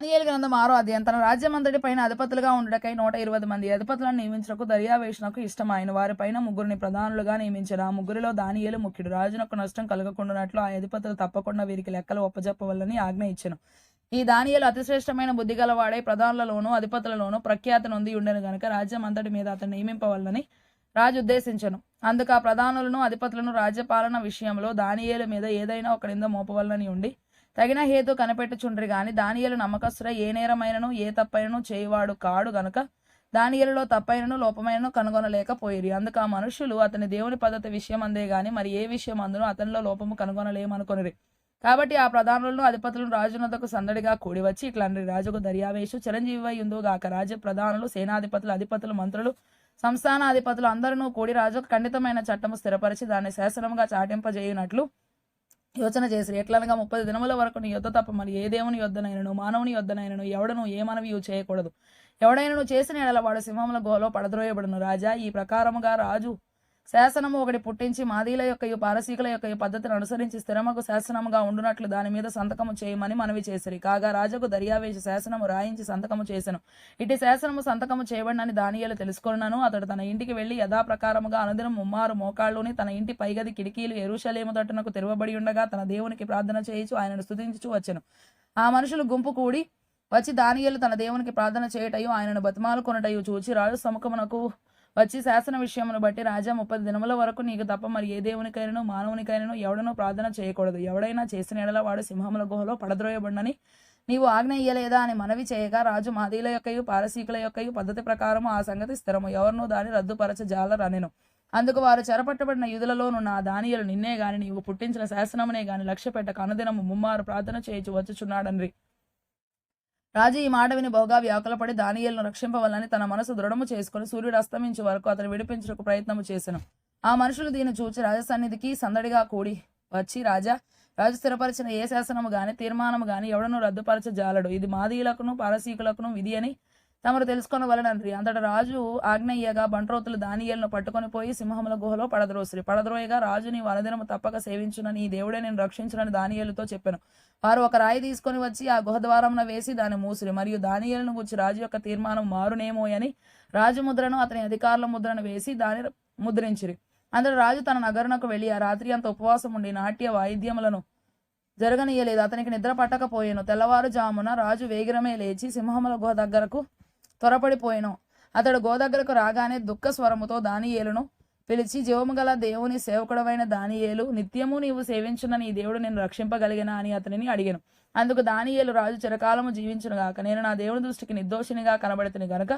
దానియేలు గ్రంథం 6వ అధ్యాయం. తన రాజ్యమంతటి పైన అధిపతులుగా ఉండుటకై 120 మంది అధిపతులను నియమించుటకు దర్యావేషునకు ఇష్టమైన వారి పైన ముగ్గురిని ప్రధానులుగా నియమించారు. ఆ ముగ్గురిలో దానియేలు ముఖ్యుడు. రాజునకు నష్టం కలగకుండానట్లు ఆ అధిపతులు తప్పకుండా వీరికి లెక్కలు ఒప్పజెప్పవలని ఆజ్ఞ ఇచ్చెను. ఈ దానియేలు అతిశ్రేష్టమైన బుద్ధి గలవాడై ప్రధానులలోనూ అధిపతులలోనూ ప్రఖ్యాతి నొంది ఉండెను గనుక రాజ్యం అంతటి మీద అతను నియమింపవలని రాజు ఉద్దేశించెను. అందుకు ఆ ప్రధానులను అధిపతులను రాజ్యపాలన విషయంలో దానియేలు మీద ఏదైనా ఒక నింద మోపవలనని ఉండి తగిన హేతు కనిపెట్టుచుండ్రి గాని దానియేలు నమ్మకస్తుడ, ఏ నేరమైనను ఏ తప్పైనను చేయువాడు కాడు గనుక దానియేలులో తప్పైనను లోపమైనను కనుగొనలేకపోయిరి. అందుకు ఆ మనుషులు అతని దేవుని పద్ధతి విషయం అందే గాని మరి ఏ విషయం అందును అతనిలో లోపము కనుగొనలేమనుకొనిరి. కాబట్టి ఆ ప్రధానులను అధిపతులను రాజునొద్దకు సందడిగా కూడి వచ్చి ఇట్లనరి, రాజుకు దర్యావేషు చిరంజీవి గాక రాజ్య ప్రధానులు, సేనాధిపతులు, అధిపతులు, మంత్రులు, సంస్థానాధిపతులు అందరూ కూడి రాజుకు ఖండితమైన చట్టము స్థిరపరిచి దాన్ని శాసనముగా చాటింపజేయునట్లు యోచన చేసిరి. ఎట్లనగా 30 దినముల వరకు నీ యొద్ద తప్ప మరి ఏ దేవుని యొద్దనైనను మానవుని యొద్దనైనను ఎవడను ఏ మనవియు చేయకూడదు. ఎవడైనను చేసిన ఎడల వాడు సింహముల గుహలో పడద్రోయబడును. రాజా, ఈ ప్రకారముగా రాజు శాసనము ఒకటి పుట్టించి మాదీల యొక్కయు పారసీకుల యొక్కయు పద్ధతిని అనుసరించి స్థిరముకు శాసనముగా ఉండునట్లు దాని మీద సంతకము చేయమని మనవి చేసిరి. కాగా రాజుకు దర్యావేషు శాసనము రాయించి సంతకము చేసెను. ఇటు శాసనము సంతకము చేయబడినని దానియేలు తెలుసుకొనును. అతడు తన ఇంటికి వెళ్లి యథాప్రకారముగా అనుదినం ముమ్మారు మోకాళ్ళుని తన ఇంటి పైగది కిటికీలు యెరూషలేము తట్టునకు తెరవబడి ఉండగా తన దేవునికి ప్రార్థన చేయించు ఆయనను స్తుతించుచు వచ్చెను. ఆ మనుషులు గుంపు కూడి వచ్చి దానియేలు తన దేవునికి ప్రార్థన చేయటయు ఆయనను బతిమాలుకొనుటయు చూచి రాజు సముఖమునకు వచ్చి శాసన విషయమును బట్టి రాజా, 30 దినముల వరకు నీకు తప్ప మరి ఏ దేవునికైనను మానవునికైనను ఎవడనూ ప్రార్థన చేయకూడదు. ఎవడైనా చేసిన ఎడల వాడు సింహముల గుహలో పడద్రోయబడినని నీవు ఆజ్ఞ ఇయ్యలేదా అని మనవి చేయగా రాజు మాదీల యొక్కయు పారసీకుల యొక్కయు పద్ధతి ప్రకారము ఆ సంగతి స్థిరము, ఎవరినూ దాన్ని రద్దుపరచ జాలరనెను. అందుకు వారు చెరపట్టబడిన యూదులలోను నా దానియేలు నిన్నే గాని నీవు పుట్టించిన శాసనమునే గాని లక్ష్య పెట్టక అనుదినము ముమ్మారు ప్రార్థన చేయించు వచ్చుచున్నాడన్రి. రాజు ఈ మాట విని బహుగా వ్యాకులపడి దానియేలును రక్షింపవలని తన మనసు దృఢము చేసుకుని సూర్యుడు అస్తమించే వరకు అతను విడిపించుటకు ప్రయత్నము చేసెను. ఆ మనుషులు దీన్ని చూచి రాజసన్నిధికి సందడిగా కూడి వచ్చి రాజు స్థిరపరిచిన ఏ శాసనము గాని తీర్మానము గాని ఎవడను రద్దుపరచ జాలడు. ఇది మాదీయులకును పారసీకులకును విధి అని తమరు తెలుసుకొనవలెనన్రి. అంతటా రాజు ఆజ్ఞ ఇయ్యగా బంట్రోతులు దానియేలును పట్టుకొని పోయి సింహముల గుహలో పడద్రోయగా రాజు నీవు అనుదినము తప్పక సేవించునని ఈ దేవుడే నేను రక్షించునని దానియేలుతో చెప్పెను. వారు ఒక రాయి తీసుకొని వచ్చి ఆ గుహ ద్వారమున వేసి దాన్ని మూసిరి. మరియు దానియేలును గూర్చి రాజు యొక్క తీర్మానం మారునేమోయని రాజు ముద్రను అతని అధికారుల ముద్రను వేసి దాన్ని ముద్రించిరి. అందరూ రాజు తన నగరునకు వెళ్లి ఆ రాత్రి అంత ఉపవాసం ఉండి నాట్య వాయిద్యములను జరగనీయలేదు. అతనికి నిద్ర పట్టకపోయాను. తెల్లవారుజామున రాజు వేగిరమే లేచి సింహముల గుహ దగ్గరకు త్వరపడిపోయాను. అతడు గో దగ్గరకు రాగానే దుఃఖ స్వరముతో దానియేలును పిలిచి, జీవము గల దేవుని సేవకుడవైన దానియేలు, నిత్యము నీవు సేవించున్న నీ దేవుడు నేను రక్షింపగలిగినా అని అతనిని అడిగాను. అందుకు దానియేలు, రాజు చిరకాలము జీవించునుగాక, నేను నా దేవుని దృష్టికి నిర్దోషినిగా కనబడితిని గనుక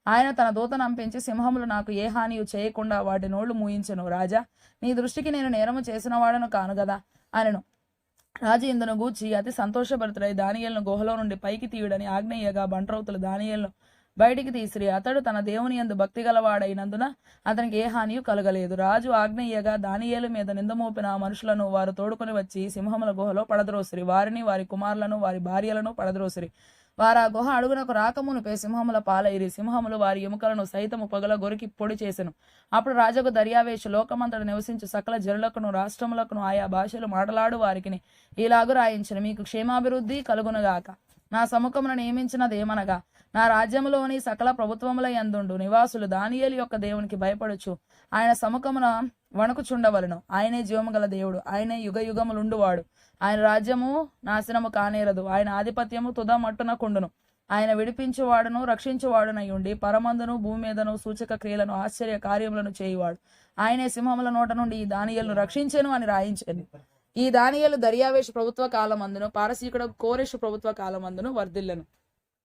ఆయన తన దూతను పంపించి సింహములు నాకు ఏ హానియు చేయకుండా వాటి నోళ్లు మూయించెను. రాజా, నీ దృష్టికి నేను నేరము చేసిన వాడను కాను గదా అనెను. రాజు ఇందును గూర్చి అతి సంతోషభరితుడై దానియేలును గుహలో నుండి పైకి తీయుడని ఆజ్ఞయ్యగా బంట్రౌతులు దానియేలును బయటికి తీసిరి. అతడు తన దేవుని యందు భక్తి గలవాడైనందున అతనికి ఏ హానియు కలగలేదు. రాజు ఆజ్ఞయ్యగా దానియేలు మీద నిందమోపిన ఆ మనుషులను వారు తోడుకొని వచ్చి సింహముల గుహలో పడద్రోసిరి. వారిని, వారి కుమారులను, వారి భార్యలను పడద్రోసిరి. వారు ఆ గుహ అడుగునకు రాకమునుపే సింహముల పాలైరి. సింహములు వారి ఎముకలను సైతము పగల గొరికి పొడి చేసెను. అప్పుడు రాజుకు దర్యావేషు లోకమంతట నివసించు సకల జనులకును రాష్ట్రములకును ఆయా భాషలు మాటలాడు వారికిని ఇలాగు రాయించను, మీకు క్షేమాభివృద్ధి కలుగునుగాక. నా సముఖమును నియమించినదేమనగా నా రాజ్యములోని సకల ప్రభుత్వముల యందుండు నివాసులు దానియేలు యొక్క దేవునికి భయపడుచు ఆయన సముఖమున వణుకుచుండవలను. ఆయనే జీవము గల దేవుడు, ఆయనే యుగ యుగములుండువాడు. ఆయన రాజ్యము నాశనము కానేరదు, ఆయన ఆధిపత్యము తుద మట్టునకుండును. ఆయన విడిపించువాడును రక్షించువాడునై ఉండి పరమందును భూమి మీదను సూచక క్రియలను ఆశ్చర్య కార్యములను చేయువాడు. ఆయనే సింహముల నోట నుండి ఈ దానియేలును రక్షించెను అని రాయించెను. ఈ దానియేలు దర్యావేషు ప్రభుత్వ కాలమందును పారసీకుడు కోరెషు ప్రభుత్వ కాలమందును వర్ధిల్లెను.